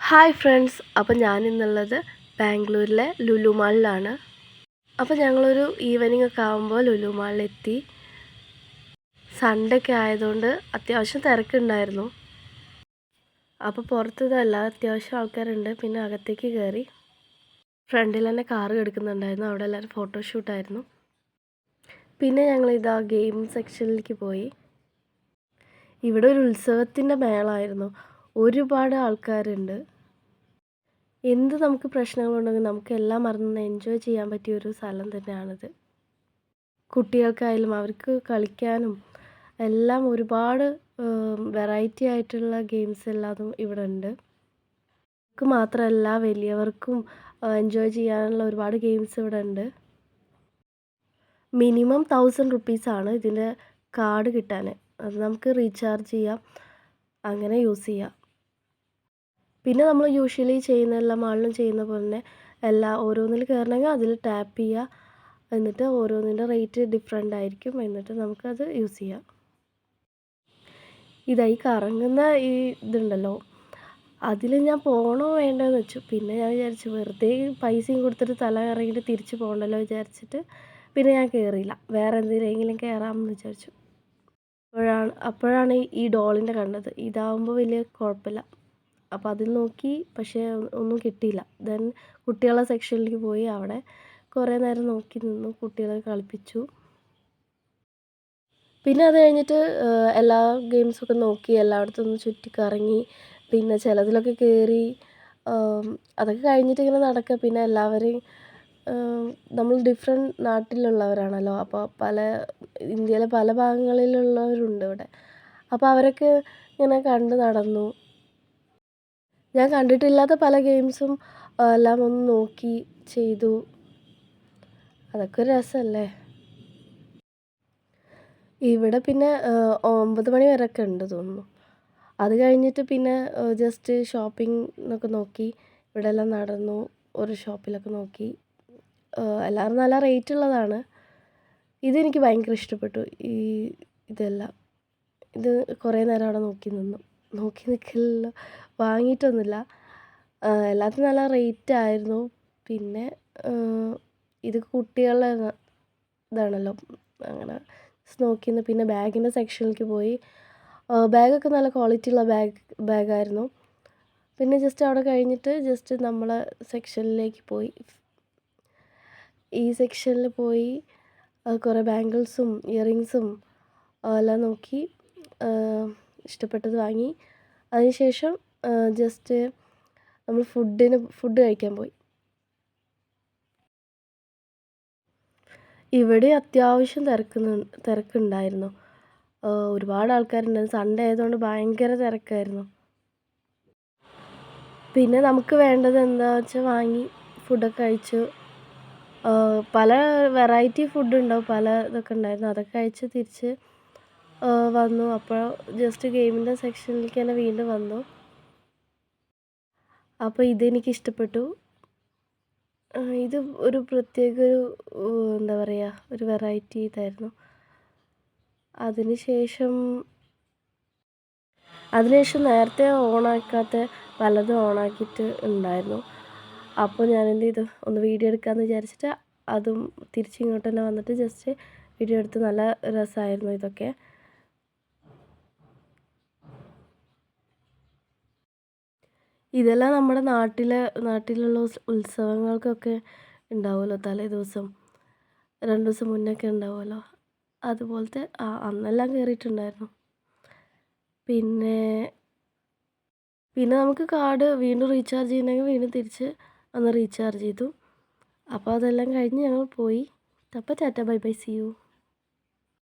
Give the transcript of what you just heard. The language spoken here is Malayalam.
ഹായ് ഫ്രണ്ട്സ്, അപ്പോൾ ഞാനിന്നുള്ളത് ബാംഗ്ലൂരിലെ ലുലു മാളിലാണ്. അപ്പോൾ ഞങ്ങളൊരു ഈവനിങ് ഒക്കെ ആകുമ്പോൾ ലുലു മാളിലെത്തി. സൺഡേ ഒക്കെ ആയതുകൊണ്ട് അത്യാവശ്യം തിരക്കുണ്ടായിരുന്നു. അപ്പോൾ പുറത്തതല്ല, അത്യാവശ്യം ആൾക്കാരുണ്ട്. പിന്നെ അകത്തേക്ക് കയറി. ഫ്രണ്ടിൽ തന്നെ കാറ് കിടക്കുന്നുണ്ടായിരുന്നു. അവിടെ എല്ലാവരും ഫോട്ടോഷൂട്ടായിരുന്നു. പിന്നെ ഞങ്ങളിതാ ഗെയിം സെക്ഷനിലേക്ക് പോയി. ഇവിടെ ഒരു ഉത്സവത്തിൻ്റെ മേളമായിരുന്നു. ഒരുപാട് ആൾക്കാരുണ്ട്. എന്ത് നമുക്ക് പ്രശ്നങ്ങളുണ്ടെങ്കിൽ നമുക്ക് എല്ലാം മറന്ന് എൻജോയ് ചെയ്യാൻ പറ്റിയ ഒരു സ്ഥലം തന്നെയാണിത്. കുട്ടികൾക്കായാലും അവർക്ക് കളിക്കാനും എല്ലാം ഒരുപാട് വെറൈറ്റി ആയിട്ടുള്ള ഗെയിംസ് എല്ലാതും ഇവിടെ ഉണ്ട്. നമുക്ക് മാത്രമല്ല വലിയവർക്കും എൻജോയ് ചെയ്യാനുള്ള ഒരുപാട് ഗെയിംസ് ഇവിടെ ഉണ്ട്. മിനിമം 1000 റുപ്പീസാണ് ഇതിൻ്റെ കാർഡ് കിട്ടാൻ. അത് നമുക്ക് റീചാർജ് ചെയ്യാം, അങ്ങനെ യൂസ് ചെയ്യാം. പിന്നെ നമ്മൾ യൂഷ്വലി ചെയ്യുന്ന എല്ലാ മാളിലും ചെയ്യുന്ന പോലെ തന്നെ ഓരോന്നിൽ കയറണമെങ്കിൽ അതിൽ ടാപ്പ് ചെയ്യുക. എന്നിട്ട് ഓരോന്നിൻ്റെ റേറ്റ് ഡിഫറെൻ്റ് ആയിരിക്കും. എന്നിട്ട് നമുക്കത് യൂസ് ചെയ്യാം. ഇതായി കറങ്ങുന്ന ഈ ഇതുണ്ടല്ലോ, അതിൽ ഞാൻ പോകണോ വേണ്ടതെന്ന് വെച്ചു. പിന്നെ ഞാൻ വിചാരിച്ചു വെറുതെ പൈസയും കൊടുത്തിട്ട് തല കറങ്ങിയിട്ട് തിരിച്ച് പോകണ്ടല്ലോ വിചാരിച്ചിട്ട് പിന്നെ ഞാൻ കയറിയില്ല. വേറെ എന്തിലെങ്കിലും കയറാമെന്ന് വിചാരിച്ചു. അപ്പോഴാണ് ഈ ഡോളിൻ്റെ കണ്ടത്. ഇതാവുമ്പോൾ വലിയ കുഴപ്പമില്ല. അപ്പോൾ അതിൽ നോക്കി, പക്ഷേ ഒന്നും കിട്ടിയില്ല. ദെൻ കുട്ടികളുടെ സെക്ഷനിലേക്ക് പോയി. അവിടെ കുറേ നേരം നോക്കി നിന്നു, കുട്ടികളെ കളിപ്പിച്ചു. പിന്നെ അത് കഴിഞ്ഞിട്ട് എല്ലാ ഗെയിംസൊക്കെ നോക്കി, എല്ലായിടത്തും ഒന്ന് ചുറ്റിക്കറങ്ങി. പിന്നെ ചിലതിലൊക്കെ കയറി. അതൊക്കെ കഴിഞ്ഞിട്ട് ഇങ്ങനെ നടക്കുക. പിന്നെ എല്ലാവരെയും നമ്മൾ ഡിഫറെൻറ്റ് നാട്ടിലുള്ളവരാണല്ലോ. അപ്പോൾ ഇന്ത്യയിലെ പല ഭാഗങ്ങളിലുള്ളവരുണ്ട് ഇവിടെ. അപ്പോൾ അവരൊക്കെ ഇങ്ങനെ കണ്ട് നടന്നു. ഞാൻ കണ്ടിട്ടില്ലാത്ത പല ഗെയിംസും എല്ലാം ഒന്ന് നോക്കി ചെയ്തു. അതൊക്കെ ഒരു രസമല്ലേ. ഇവിടെ പിന്നെ 9 മണി വരെയൊക്കെ ഉണ്ട് തോന്നുന്നു. അത് കഴിഞ്ഞിട്ട് പിന്നെ ജസ്റ്റ് ഷോപ്പിംഗ് എന്നൊക്കെ നോക്കി ഇവിടെ എല്ലാം നടന്നു. ഒരു ഷോപ്പിലൊക്കെ നോക്കി. എല്ലാവരും നല്ല റേറ്റ് ഉള്ളതാണ്. ഇതെനിക്ക് ഭയങ്കര ഇഷ്ടപ്പെട്ടു. ഇതെല്ലാം ഇത് കുറേ നേരം അവിടെ നോക്കി നിൽക്കില്ല, വാങ്ങിയിട്ടൊന്നുമില്ല. എല്ലാത്തിനും നല്ല റേറ്റ് ആയിരുന്നു. പിന്നെ ഇത് കുട്ടികളുടെ ഇതാണല്ലോ, അങ്ങനെ നോക്കിയിരുന്നു. പിന്നെ ബാഗിൻ്റെ സെക്ഷനിലേക്ക് പോയി. ബാഗൊക്കെ നല്ല ക്വാളിറ്റി ഉള്ള ബാഗായിരുന്നു. പിന്നെ ജസ്റ്റ് അവിടെ കഴിഞ്ഞിട്ട് ജസ്റ്റ് നമ്മളെ സെക്ഷനിലേക്ക് പോയി. ഈ സെക്ഷനിൽ പോയി കുറേ ബാംഗിൾസും ഇയറിങ്സും എല്ലാം നോക്കി ഇഷ്ടപ്പെട്ടത് വാങ്ങി. അതിനുശേഷം ജസ്റ്റ് നമ്മൾ ഫുഡ് കഴിക്കാൻ പോയി. ഇവിടെ അത്യാവശ്യം തിരക്കുണ്ടായിരുന്നു. ഒരുപാട് ആൾക്കാരുണ്ടായിരുന്നു. സൺഡേ ആയതുകൊണ്ട് ഭയങ്കര തിരക്കായിരുന്നു. പിന്നെ നമുക്ക് വേണ്ടത് എന്താണെന്ന് വെച്ചാൽ വാങ്ങി ഫുഡൊക്കെ കഴിച്ചു. പല വെറൈറ്റി ഫുഡ് ഉണ്ടാവും, പല ഇതൊക്കെ ഉണ്ടായിരുന്നു. അതൊക്കെ കഴിച്ച് തിരിച്ച് വന്നു. അപ്പോൾ ജസ്റ്റ് ഗെയിമിൻ്റെ സെക്ഷനിലേക്ക് തന്നെ വീണ്ടും വന്നു. അപ്പോൾ ഇതെനിക്ക് ഇഷ്ടപ്പെട്ടു. ഇത് ഒരു പ്രത്യേക എന്താ പറയുക, ഒരു വെറൈറ്റി ഇതായിരുന്നു. അതിനുശേഷം നേരത്തെ ഓണാക്കാത്ത പലതും ഓണാക്കിയിട്ട് ഉണ്ടായിരുന്നു. അപ്പോൾ ഞാൻ എന്ത് ചെയ്തു, ഒന്ന് വീഡിയോ എടുക്കാമെന്ന് വിചാരിച്ചിട്ട് അതും തിരിച്ചിങ്ങോട്ട് തന്നെ വന്നിട്ട് ജസ്റ്റ് വീഡിയോ എടുത്ത്. നല്ല രസമായിരുന്നു ഇതൊക്കെ. ഇതെല്ലാം നമ്മുടെ നാട്ടിലുള്ള ഉത്സവങ്ങൾക്കൊക്കെ ഉണ്ടാവുമല്ലോ, തലേ ദിവസം 2 ദിവസം മുന്നൊക്കെ ഉണ്ടാവുമല്ലോ. അതുപോലത്തെ അന്നെല്ലാം കയറിയിട്ടുണ്ടായിരുന്നു. പിന്നെ നമുക്ക് കാർഡ് വീണ്ടും റീചാർജ് ചെയ്യണമെങ്കിൽ വീണ്ടും തിരിച്ച് അന്ന് റീചാർജ് ചെയ്തു. അപ്പോൾ അതെല്ലാം കഴിഞ്ഞ് ഞങ്ങൾ പോയി. അപ്പോൾ tata bye bye, see U.